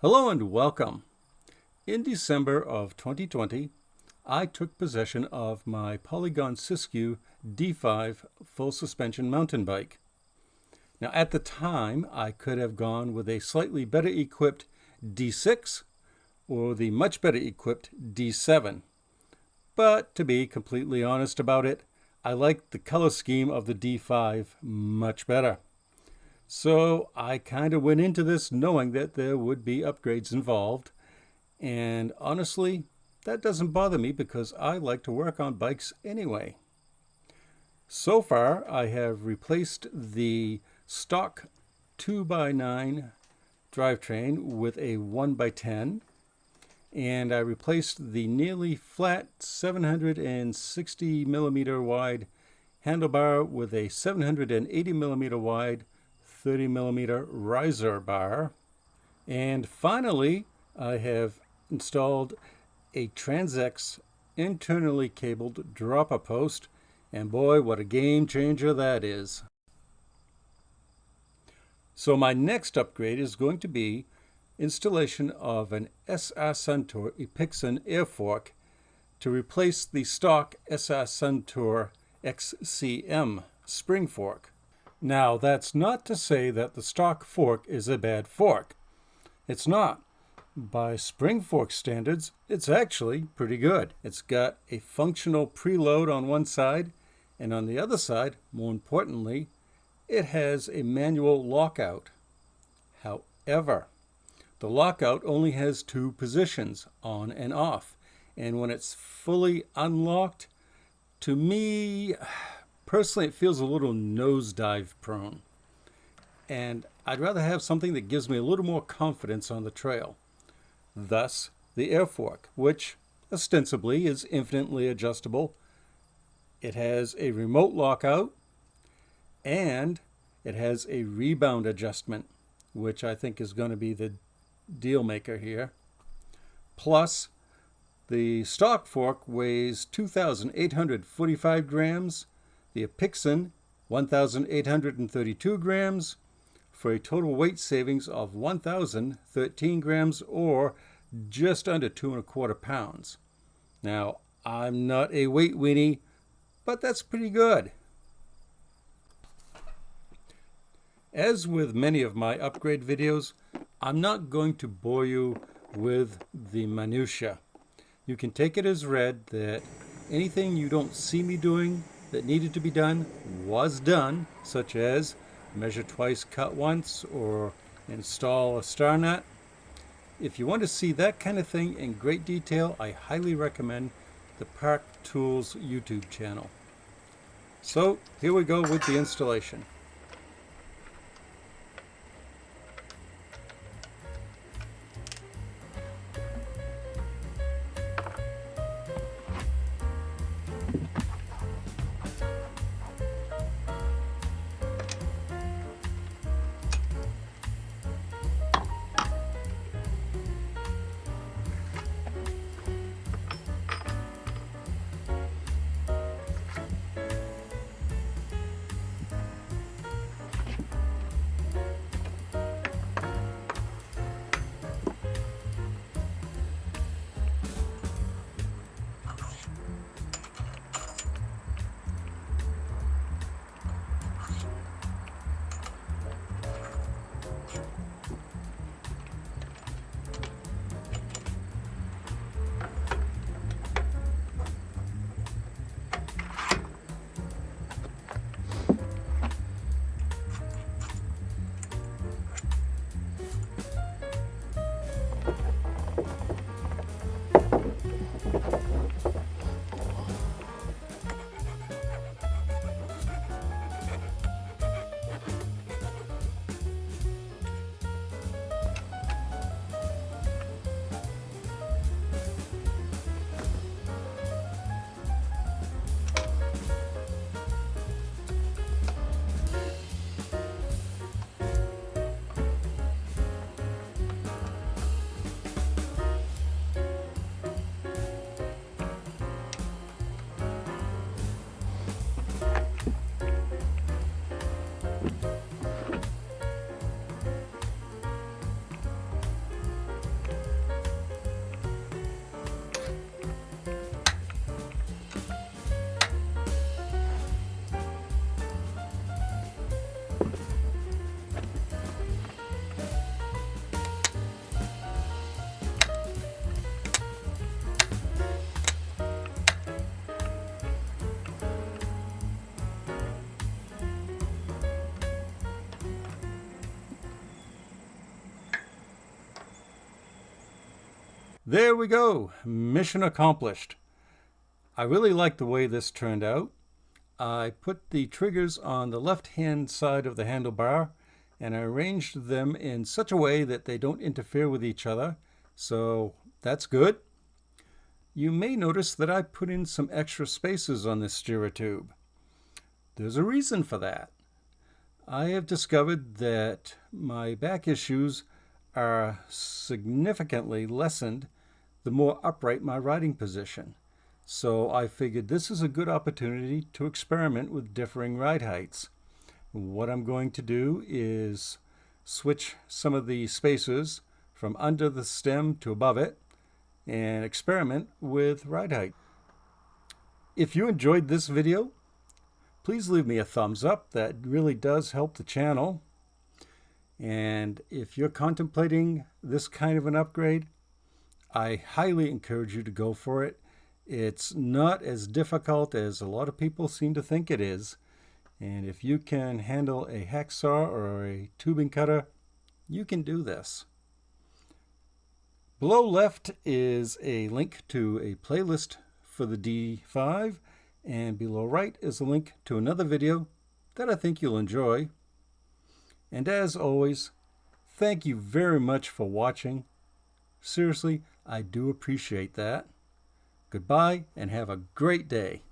Hello and welcome. In December of 2020, I took possession of my Polygon Siskiu D5 full suspension mountain bike. Now at the time, I could have gone with a slightly better equipped D6 or the much better equipped D7. But to be completely honest about it, I liked the color scheme of the D5 much better. So I kind of went into this knowing that there would be upgrades involved. And honestly, that doesn't bother me because I like to work on bikes anyway. So far, I have replaced the stock 2x9 drivetrain with a 1x10. And I replaced the nearly flat 760 millimeter wide handlebar with a 780 millimeter wide 30 millimeter riser bar. And finally, I have installed a TransX internally cabled dropper post, and boy, what a game changer that is. So my next upgrade is going to be installation of an SR Suntour Epixon air fork to replace the stock SR Suntour XCM spring fork. Now, that's not to say that the stock fork is a bad fork. It's not. By spring fork standards, it's actually pretty good. It's got a functional preload on one side, and on the other side, more importantly, it has a manual lockout. However, the lockout only has two positions, on and off. And when it's fully unlocked, to me, personally, it feels a little nosedive prone. And I'd rather have something that gives me a little more confidence on the trail. Thus, the air fork, which ostensibly is infinitely adjustable. It has a remote lockout, and it has a rebound adjustment, which I think is going to be the deal maker here. Plus, the stock fork weighs 2,845 grams, the Epixon 1,832 grams, for a total weight savings of 1,013 grams, or just under 2¼ pounds. Now, I'm not a weight weenie, but that's pretty good. As with many of my upgrade videos, I'm not going to bore you with the minutiae. You can take it as read that anything you don't see me doing that needed to be done was done, such as measure twice, cut once, or install a star nut. If you want to see that kind of thing in great detail, I highly recommend the Park Tools YouTube channel. So here we go with the installation. There we go. Mission accomplished. I really like the way this turned out. I put the triggers on the left-hand side of the handlebar, and I arranged them in such a way that they don't interfere with each other. So that's good. You may notice that I put in some extra spaces on this steerer tube. There's a reason for that. I have discovered that my back issues are significantly lessened the more upright my riding position. So I figured this is a good opportunity to experiment with differing ride heights. What I'm going to do is switch some of the spacers from under the stem to above it and experiment with ride height. If you enjoyed this video, please leave me a thumbs up. That really does help the channel. And if you're contemplating this kind of an upgrade, I highly encourage you to go for it. It's not as difficult as a lot of people seem to think it is. And if you can handle a hacksaw or a tubing cutter, you can do this. Below left is a link to a playlist for the D5, and below right is a link to another video that I think you'll enjoy. And as always, thank you very much for watching. Seriously, I do appreciate that. Goodbye and have a great day.